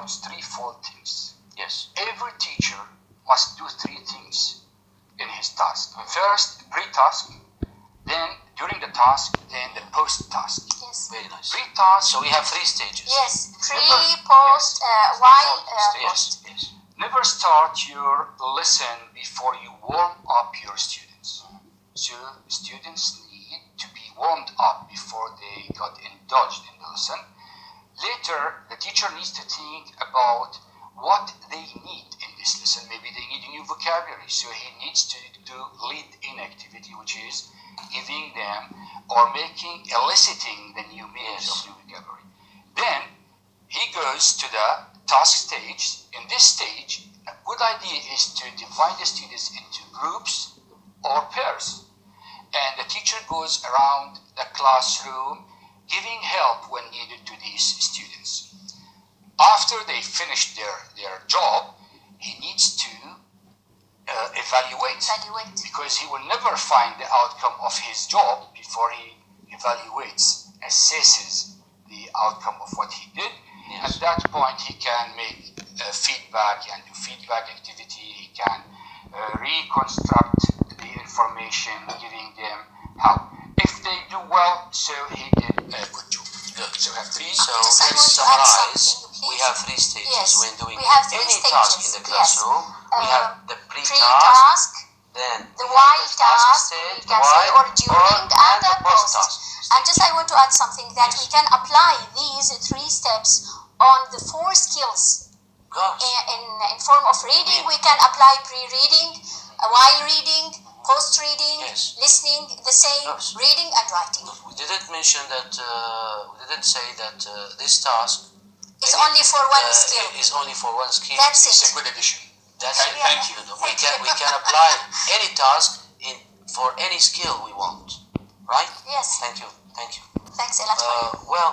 involves threefold things. Yes. Every teacher must do three things in his task. First, pre-task, then during the task, then the post-task. Yes. Very nice. Pre-task. So we have three stages. Yes. Pre, Yes. post, while, Yes. post. Yes. Never start your lesson before you warm up your students. So students need to be warmed up before they got indulged in the lesson. Later, the teacher needs to think about what they need in this lesson. Maybe they need a new vocabulary, so he needs to do lead-in activity, which is giving them or eliciting the new meanings of new vocabulary. Then he goes to the task stage. In this stage, a good idea is to divide the students into groups or pairs. And the teacher goes around the classroom giving help when needed to these students. After they finish their job, he needs to evaluate, because he will never find the outcome of his job before he evaluates, assesses the outcome of what he did. Yes. At that point, he can make feedback and do feedback activity. He can reconstruct the information, giving them how. If they do well, so he did a good job. Good. So we have three. So Just I let's want to add summarize. something, We please. have three stages Yes, when doing we have three any task in stages, the classroom. We yes. have the pre-task, Pre-task, then the we have while the task, stage, we can say, or during, and the post. post-task. And just I want to add something that Yes. we can apply these three steps on the four skills. Gosh. In form of reading, we can apply pre-reading, while reading, post-reading, Yes. listening, the same, Yes. reading and writing. We didn't mention that. We didn't say that this task It's only for one skill. is only for one skill. That's It's a it. good addition. That's it. Thank you. We can apply any task for any skill we want. Right? Yes. Thank you. Thank you. Thanks a lot for you. Well,